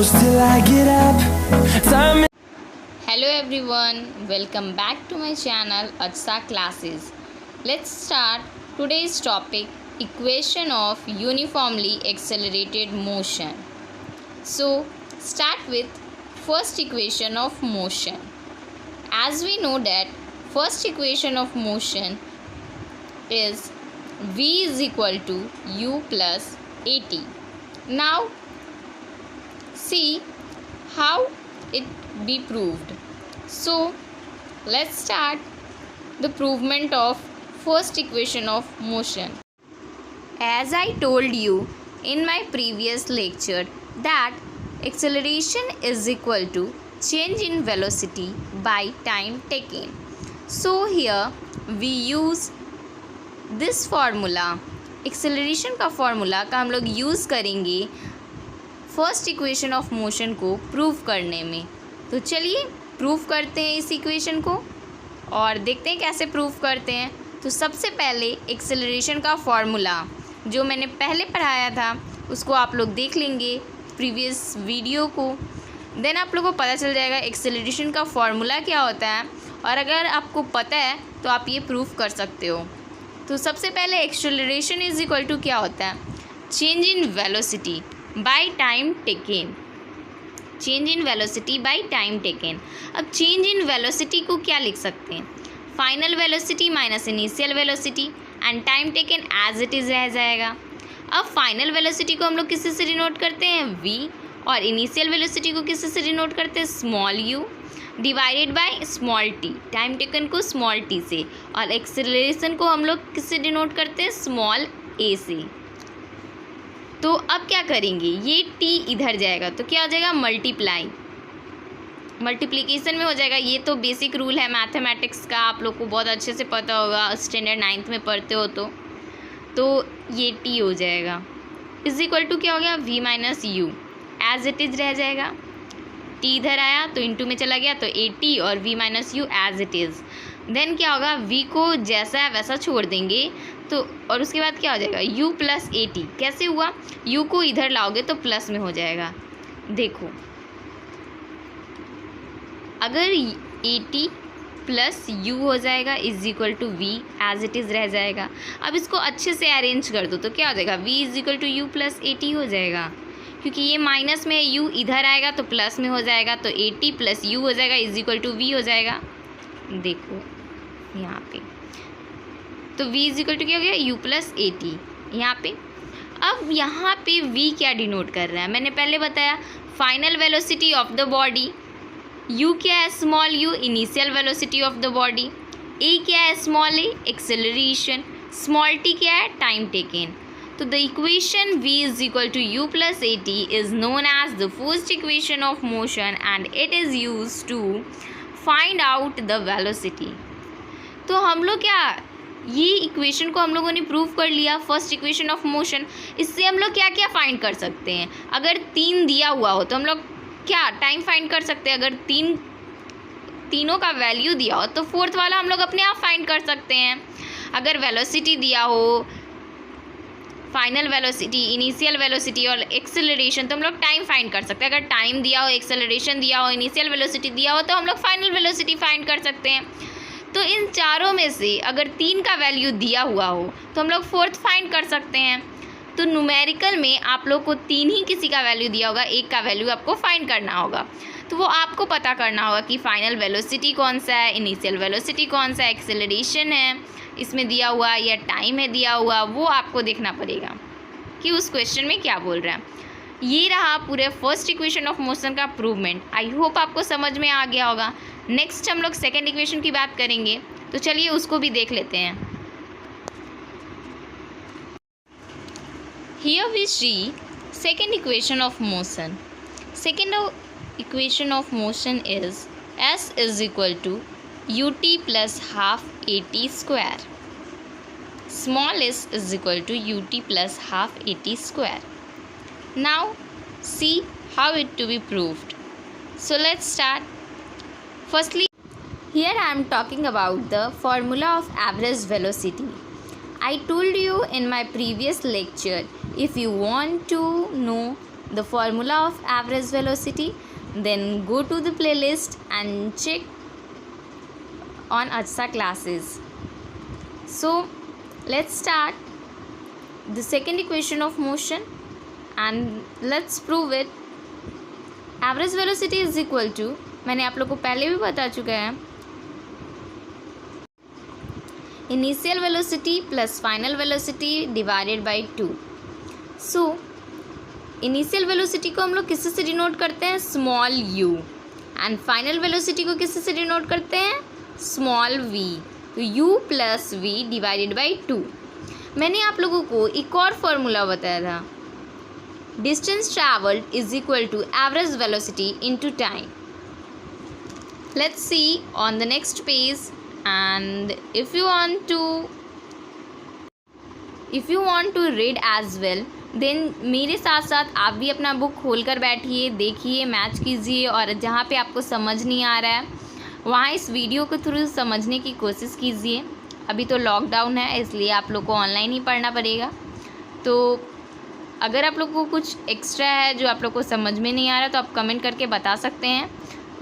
close till I get up. Time. Hello everyone, welcome back to my channel Ajsa Classes. Let's start today's topic, equation of uniformly accelerated motion. So start with first equation of motion. As we know that first equation of motion is v is equal to u plus at. Now see how it be proved. So let's start the provement of first equation of motion. As I told you in my previous lecture that acceleration is equal to change in velocity by time taken. So here we use this formula, acceleration का formula का हम लोग use करेंगे first equation of motion को prove करने में. तो चलिए प्रूव करते हैं इस इक्वेशन को और देखते हैं कैसे प्रूव करते हैं. तो सबसे पहले एक्सेलरेशन का फॉर्मूला जो मैंने पहले पढ़ाया था उसको आप लोग देख लेंगे प्रीवियस वीडियो को. देन आप लोगों को पता चल जाएगा एक्सेलरेशन का फॉर्मूला क्या होता है, और अगर आपको पता है तो आप ये प्रूव कर सकते हो. तो सबसे पहले एक्सेलरेशन इज इक्वल टू क्या होता है, change in velocity by time taken. Change in velocity by time taken. अब चेंज इन वेलोसिटी को क्या लिख सकते हैं, final velocity minus initial velocity and time taken as it is रह जाएगा. अब फाइनल वेलोसिटी को हम लोग किसी से डिनोट करते हैं v, और इनिशियल वेलोसिटी को किसी से डिनोट करते हैं small u divided by small t. Time taken को स्मॉल t से, और एक्सेलरेशन को हम लोग किससे डिनोट करते हैं स्मॉल a से. तो अब क्या करेंगे, ये t इधर जाएगा तो क्या हो जाएगा मल्टीप्लाई, मल्टीप्लिकेशन में हो जाएगा. ये तो बेसिक रूल है मैथमेटिक्स का, आप लोग को बहुत अच्छे से पता होगा, स्टैंडर्ड 9th में पढ़ते हो. तो ये t हो जाएगा इज इक्वल टू क्या हो गया v minus u as it is रह जाएगा. t इधर आया तो इंटू में चला गया तो at और v minus u as it is. Then क्या होगा, v को जैसा है वैसा छोड़ देंगे तो, और उसके बाद क्या हो जाएगा u प्लस ए टी. कैसे हुआ, u को इधर लाओगे तो प्लस में हो जाएगा. देखो अगर ए टी प्लस यू हो जाएगा is equal to v as it is रह जाएगा. अब इसको अच्छे से अरेंज कर दो तो क्या हो जाएगा, v is equal to u plus a t हो जाएगा. क्योंकि ये माइनस में u इधर आएगा तो प्लस में हो जाएगा, तो ए टी प्लस यू हो जाएगा इज इक्वल टू वी हो जाएगा. देखो यहाँ पे तो v इज इक्वल टू क्या हो गया u प्लस ए टी यहाँ पे. अब यहाँ पे v क्या डिनोट कर रहा है, मैंने पहले बताया final velocity of the body. u क्या है small u, initial velocity of the body. a क्या है small a, acceleration. Small t क्या है टाइम टेकन. तो the equation v is equal to u plus a t is known as the first equation of motion and it is use to find out the velocity. तो हम लोग क्या, ये equation को हम लोगों ने प्रूव कर लिया फर्स्ट इक्वेशन ऑफ मोशन. इससे हम लोग क्या क्या फाइंड कर सकते हैं, अगर 3 दिया हुआ हो तो हम लोग क्या टाइम फाइंड कर सकते हैं. अगर तीनों का वैल्यू दिया हो तो फोर्थ वाला हम लोग अपने आप फाइंड कर सकते हैं. अगर वेलोसिटी दिया हो, फाइनल वेलोसिटी, इनिशियल वेलोसिटी और एक्सेलरेशन, तो हम लोग टाइम फाइंड कर सकते हैं. अगर टाइम दिया हो, एक्सेलरेशन दिया हो, इनिशियल वेलोसिटी दिया हो तो हम लोग फाइनल वेलोसिटी फाइंड कर सकते हैं. तो इन चारों में से अगर 3 का वैल्यू दिया हुआ हो तो हम लोग फोर्थ फाइंड कर सकते हैं. तो न्यूमेरिकल में आप लोग को 3 ही किसी का वैल्यू दिया होगा, एक का वैल्यू आपको फाइंड करना होगा. तो वो आपको पता करना होगा कि फाइनल वेलोसिटी कौन सा है, इनिशियल वेलोसिटी कौन सा है, एक्सेलरेशन है इसमें दिया हुआ या टाइम है दिया हुआ, वो आपको देखना पड़ेगा कि उस क्वेश्चन में क्या बोल रहा है. ये रहा पूरे फर्स्ट इक्वेशन ऑफ मोशन का प्रूवमेंट. आई होप आपको समझ में आ गया होगा. नेक्स्ट हम लोग सेकेंड इक्वेशन की बात करेंगे, तो चलिए उसको भी देख लेते हैं. Here we see second equation of motion. Second equation of motion is s is equal to u T plus half A T square. Small s is equal to u T plus half A T square. Now see how it to be proved. So let's start. Firstly, here I am talking about the formula of average velocity. I told you in my previous lecture, if you want to know the formula of average velocity, then go to the playlist and check on AJSA classes. So let's start the second equation of motion and let's prove it. Average velocity is equal to, मैंने आप लोग को पहले भी बता चुका है, initial velocity plus final velocity divided by 2. So initial velocity को हम लोग किससे से डिनोट करते हैं, small u, and final velocity को किससे से डिनोट करते हैं, स्मॉल v. तो u plus v divided by 2. मैंने आप लोगों को एक और फॉर्मूला बताया था, distance travelled is equal to average velocity into time. Let's see on the next page, and if you want to read as well, then मेरे साथ साथ आप भी अपना बुक खोल कर बैठिए, देखिए, मैच कीजिए, और जहाँ पे आपको समझ नहीं आ रहा है वहाँ इस वीडियो के थ्रू समझने की कोशिश कीजिए. अभी तो लॉकडाउन है, इसलिए आप लोग को ऑनलाइन ही पढ़ना पड़ेगा. तो अगर आप लोग को कुछ एक्स्ट्रा है जो आप लोग को समझ में नहीं आ रहा, तो आप कमेंट करके बता सकते हैं,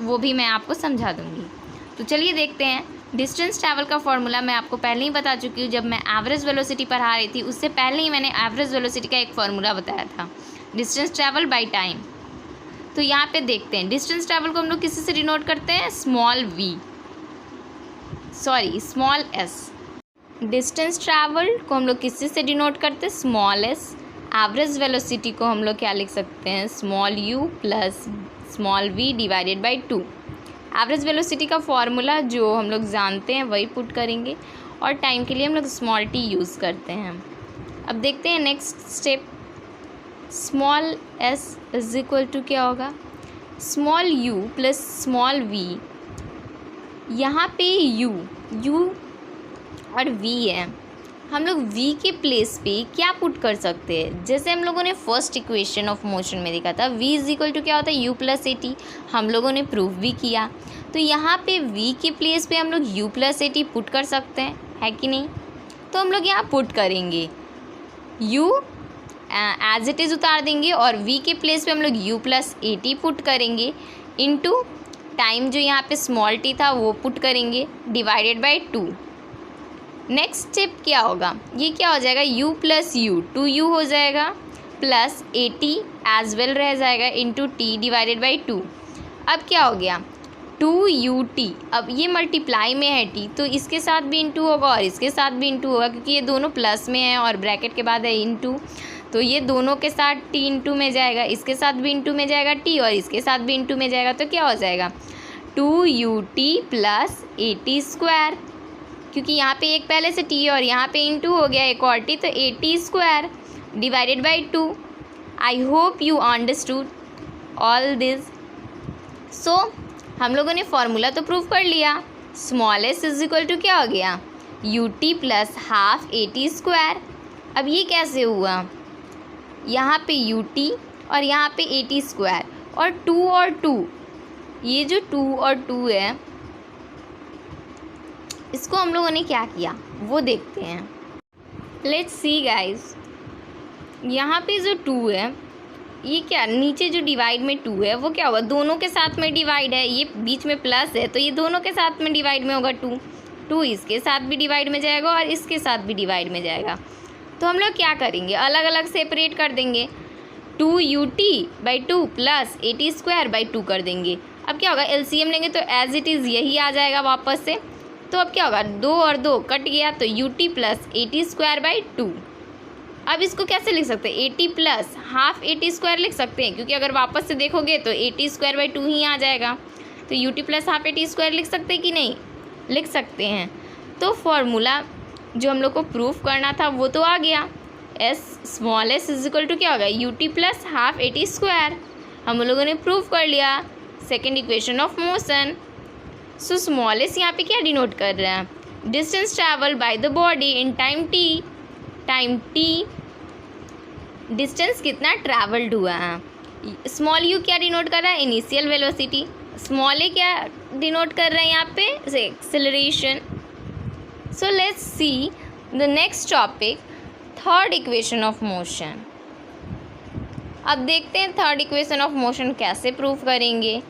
वो भी मैं आपको समझा दूँगी. तो चलिए देखते हैं. डिस्टेंस ट्रैवल का फॉर्मूला मैं आपको पहले ही बता चुकी हूँ, जब मैं एवरेज वेलोसिटी पढ़ा रही थी उससे पहले ही मैंने एवरेज वेलोसिटी का एक फार्मूला बताया था, डिस्टेंस ट्रैवल बाय टाइम. तो यहाँ पे देखते हैं, डिस्टेंस ट्रैवल को हम लोग किसी से डिनोट करते हैं, स्मॉल एस. डिस्टेंस ट्रैवल को हम लोग किसी से डिनोट करते हैं, स्मॉल एस. एवरेज वेलोसिटी को हम लोग क्या लिख सकते हैं, small u plus small v divided by 2. Average velocity का फॉर्मूला जो हम लोग जानते हैं वही पुट करेंगे, और टाइम के लिए हम लोग स्मॉल t यूज़ करते हैं. अब देखते हैं next step. Small s is equal to क्या होगा, small u plus small v. यहाँ पे u और v है, हम लोग v के प्लेस पे क्या पुट कर सकते हैं, जैसे हम लोगों ने फर्स्ट इक्वेशन ऑफ मोशन में देखा था, v इज इक्वल टू क्या होता है, u प्लस ए टी. हम लोगों ने प्रूव भी किया. तो यहाँ पे v के प्लेस पे हम लोग u plus a T put कर सकते हैं, है कि नहीं. तो हम लोग यहाँ पुट करेंगे u एज इट इज़ उतार देंगे, और v के प्लेस पे हम लोग u plus a T put करेंगे, इनटू टाइम जो यहाँ पे स्मॉल t था वो पुट करेंगे, डिवाइडेड बाई 2. नेक्स्ट स्टेप क्या होगा, ये क्या हो जाएगा, u प्लस u, 2u हो जाएगा, plus a t as well रह जाएगा, इंटू टी डिवाइडेड बाई 2. अब क्या हो गया, 2ut. अब ये मल्टीप्लाई में है t, तो इसके साथ भी इंटू होगा और इसके साथ भी इंटू होगा, क्योंकि ये दोनों प्लस में है और ब्रैकेट के बाद है इंटू. तो ये दोनों के साथ t इंटू में जाएगा, इसके साथ भी इंटू में जाएगा t, और इसके साथ भी इंटू में जाएगा. तो क्या हो जाएगा, 2ut plus a T square, क्योंकि यहाँ पे एक पहले से t और यहाँ पे इंटू हो गया एक और t, तो A T square divided by 2. I hope you understood all this. So हम लोगों ने फॉर्मूला तो प्रूव कर लिया, small S is equal to क्या हो गया, U T plus half A T square. अब ये कैसे हुआ, यहाँ पे यू टी और यहाँ पे ए टी स्क्वायर, और 2, ये जो 2 और 2 है, इसको हम लोगों ने क्या किया वो देखते हैं. लेट्स सी गाइस, यहाँ पे जो 2 है, ये क्या, नीचे जो डिवाइड में 2 है वो क्या होगा, दोनों के साथ में डिवाइड है, ये बीच में प्लस है, तो ये दोनों के साथ में डिवाइड में होगा 2 इसके साथ भी डिवाइड में जाएगा और इसके साथ भी डिवाइड में जाएगा. तो हम लोग क्या करेंगे, अलग अलग सेपरेट कर देंगे, 2ut/2 plus a T square by 2 कर देंगे. अब क्या होगा, एलसीएम लेंगे तो एज इट इज़ यही आ जाएगा वापस से. तो अब क्या होगा, 2 और 2 कट गया, तो ut plus a T square by 2. अब इसको कैसे लिख सकते हैं, A T plus half A T square लिख सकते हैं, क्योंकि अगर वापस से देखोगे तो ए टी स्क्वायर बाई 2 ही आ जाएगा. तो U T plus half A T square लिख सकते हैं कि नहीं, लिख सकते हैं. तो फॉर्मूला जो हम लोग को प्रूफ करना था वो तो आ गया, small S is equal to क्या होगा, u T plus half A T square. हम लोगों ने प्रूफ कर लिया second equation of motion. So small s यहाँ पे क्या डिनोट कर रहा है, distance travel by the body in time t, distance कितना ट्रैवल्ड हुआ है. स्मॉल यू क्या डिनोट कर रहा है, इनिशियल वेलोसिटी. स्मॉल ए क्या डिनोट कर रहा है यहाँ पे, acceleration. So let's see the next topic, third equation of motion. अब देखते हैं थर्ड इक्वेशन ऑफ मोशन कैसे प्रूव करेंगे।